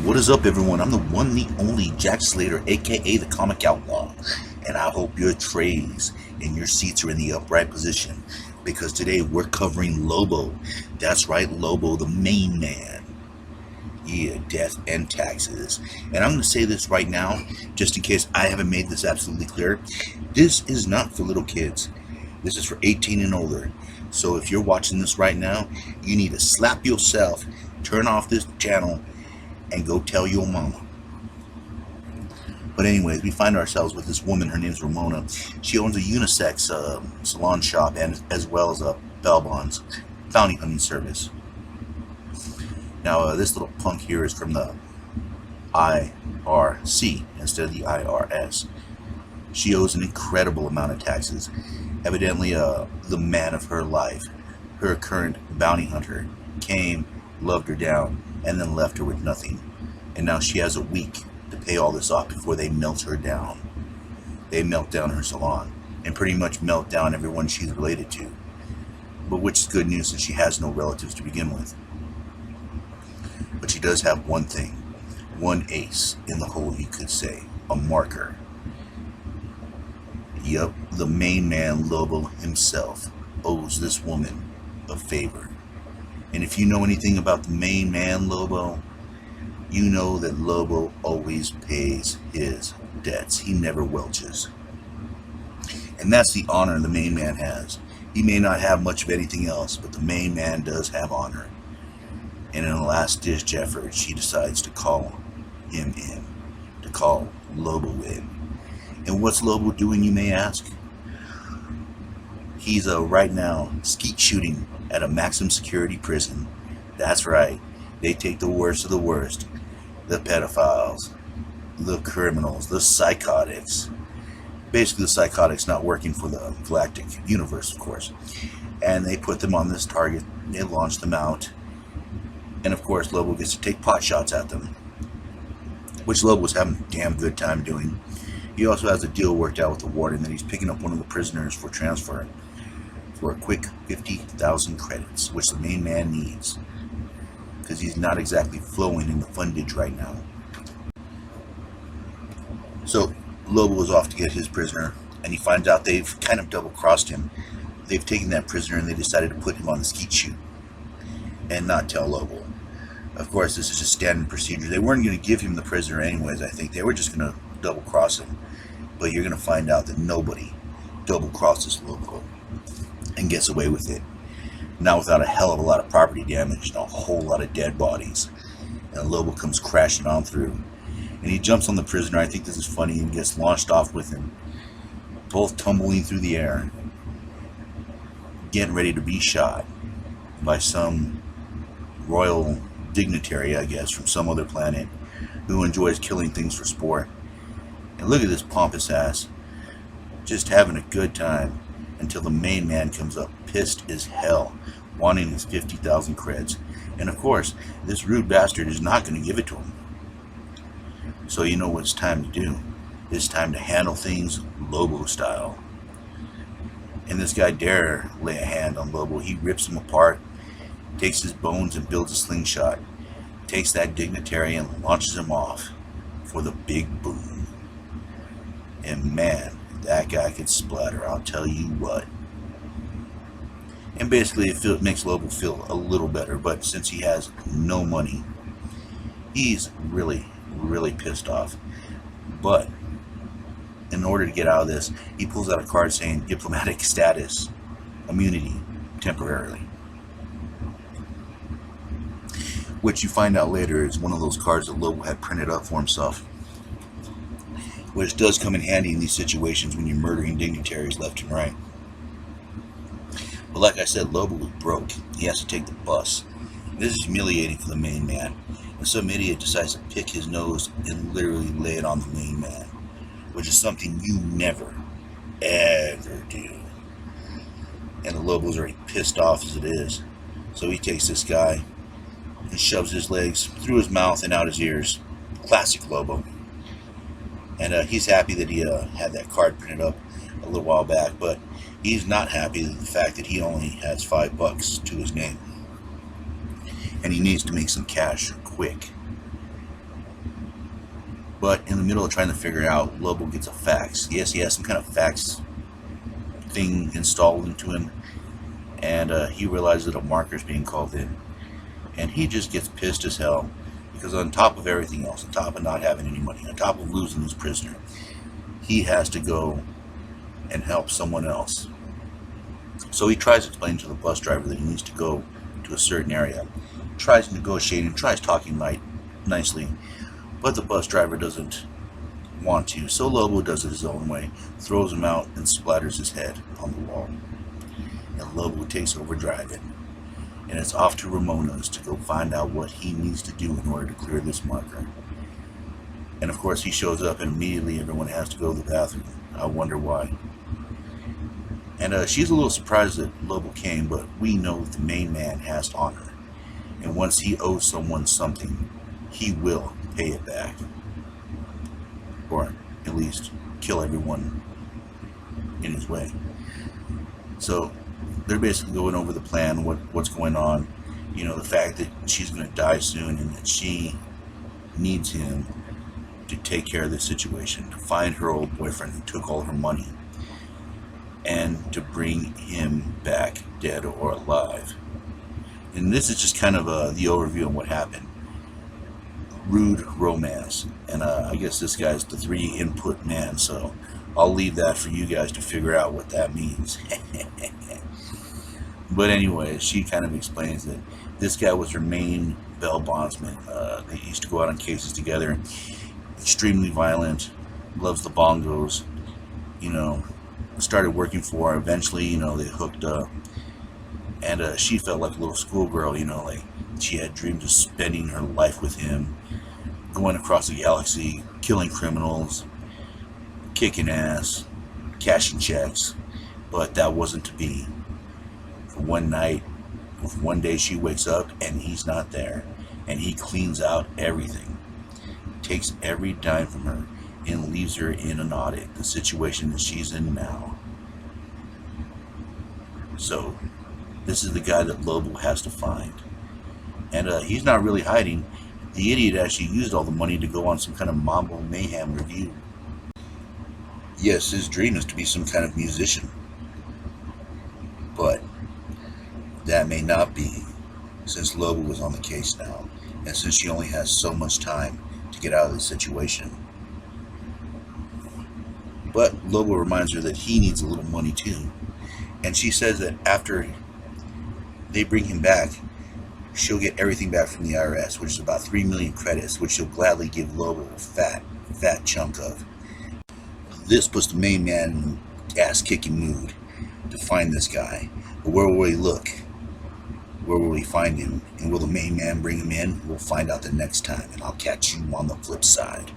What is up, everyone? I'm the one, the only Jack Slater, aka the Comic Outlaw, and I hope your trays and your seats are in the upright position because today we're covering Lobo. That's right, Lobo, the main man. Yeah, death and taxes. And I'm going to say this right now, just in case I haven't made this absolutely clear. This is not for little kids. This is for 18 and older. So if you're watching this right now, you need to slap yourself, turn off this channel, and go tell your mama. But anyways, we find ourselves with this woman. Her name's Ramona. She owns a unisex salon shop and as well as a bail bonds bounty hunting service. Now, this little punk here is from the IRC instead of the IRS. She owes an incredible amount of taxes. Evidently, the man of her life, her current bounty hunter, came, loved her down, and then left her with nothing. And now she has a week to pay all this off before they melt her down. They melt down her salon and pretty much melt down everyone she's related to. But which is good news since she has no relatives to begin with. But she does have one thing, one ace in the hole, you could say, a marker. Yup, the main man, Lobo himself, owes this woman a favor. And if you know anything about the main man, Lobo, you know that Lobo always pays his debts. He never welches. And that's the honor the main man has. He may not have much of anything else, but the main man does have honor. And in a last-ditch effort, she decides to call him in, to call Lobo in. And what's Lobo doing, you may ask? He's right now skeet shooting at a maximum security prison. That's right. They take the worst of the worst. The pedophiles, the criminals, the psychotics. Basically, the psychotics not working for the galactic universe, of course. And they put them on this target. They launch them out. And of course, Lobo gets to take pot shots at them, which Lobo was having a damn good time doing. He also has a deal worked out with the warden that he's picking up one of the prisoners for transfer for a quick 50,000 credits, which the main man needs, because he's not exactly flowing in the fundage right now. So Lobo is off to get his prisoner, and he finds out they've kind of double-crossed him. They've taken that prisoner and they decided to put him on the skeet shoot and not tell Lobo. Of course, this is just standard procedure. They weren't going to give him the prisoner anyways, I think. They were just going to double-cross him. But you're going to find out that nobody double-crosses Lobo and gets away with it. Not without a hell of a lot of property damage and a whole lot of dead bodies. And Lobo comes crashing on through. And he jumps on the prisoner. I think this is funny, and gets launched off with him, both tumbling through the air, getting ready to be shot by some royal dignitary, I guess, from some other planet who enjoys killing things for sport. And look at this pompous ass, just having a good time until the main man comes up, pissed as hell, wanting his 50,000 creds. And of course, this rude bastard is not going to give it to him. So you know what it's time to do. It's time to handle things Lobo style. And this guy dare lay a hand on Lobo. He rips him apart, takes his bones and builds a slingshot, takes that dignitary and launches him off for the big boom. And man, that guy could splatter, I'll tell you what. And basically it makes Lobo feel a little better, but since he has no money, he's really, really pissed off. But in order to get out of this, he pulls out a card saying diplomatic status, immunity, temporarily. Which you find out later is one of those cards that Lobo had printed up for himself, which does come in handy in these situations when you're murdering dignitaries left and right. But like I said, Lobo was broke. He has to take the bus. This is humiliating for the main man. And some idiot decides to pick his nose and literally lay it on the main man, which is something you never, ever do. And the Lobo's already pissed off as it is. So he takes this guy and shoves his legs through his mouth and out his ears. Classic Lobo. And he's happy that he had that card printed up a little while back, but he's not happy with the fact that he only has $5 to his name. And he needs to make some cash quick. But in the middle of trying to figure it out, Lobo gets a fax. Yes, he has some kind of fax thing installed into him, and he realizes that a marker is being called in. And he just gets pissed as hell, because on top of everything else, on top of not having any money, on top of losing his prisoner, he has to go and help someone else. So he tries to explain to the bus driver that he needs to go to a certain area, tries negotiating, tries talking nicely, but the bus driver doesn't want to. So Lobo does it his own way, throws him out, and splatters his head on the wall. And Lobo takes over driving, and it's off to Ramona's to go find out what he needs to do in order to clear this marker. And of course he shows up, and immediately everyone has to go to the bathroom. I wonder why. And she's a little surprised that Lobo came, but we know that the main man has honor. And once he owes someone something, he will pay it back. Or at least kill everyone in his way. So they're basically going over the plan, what's going on. You know, the fact that she's going to die soon, and that she needs him to take care of this situation, to find her old boyfriend who took all her money, and to bring him back, dead or alive. And this is just kind of the overview of what happened. Rude romance. And I guess this guy's the 3 input man, so I'll leave that for you guys to figure out what that means. But anyway, she kind of explains that this guy was her main bail bondsman. They used to go out on cases together. Extremely violent, loves the bongos, you know, started working for her. Eventually, you know, they hooked up, and she felt like a little schoolgirl, you know, like she had dreams of spending her life with him, going across the galaxy, killing criminals, kicking ass, cashing checks. But that wasn't to be. For one night, one day she wakes up and he's not there, and he cleans out everything, takes every dime from her, and leaves her in an audit, the situation that she's in now. So this is the guy that Lobo has to find, and he's not really hiding. The idiot actually used all the money to go on some kind of Mambo Mayhem review. Yes, his dream is to be some kind of musician, but that may not be, since Lobo was on the case now, and since she only has so much time to get out of this situation. But Lobo reminds her that he needs a little money too, and she says that after they bring him back, she'll get everything back from the IRS, which is about 3 million credits, which she'll gladly give Lobo a fat chunk of. This puts the main man in an ass-kicking mood to find this guy. But where will he look? Where will he find him? And will the main man bring him in? We'll find out the next time, and I'll catch you on the flip side.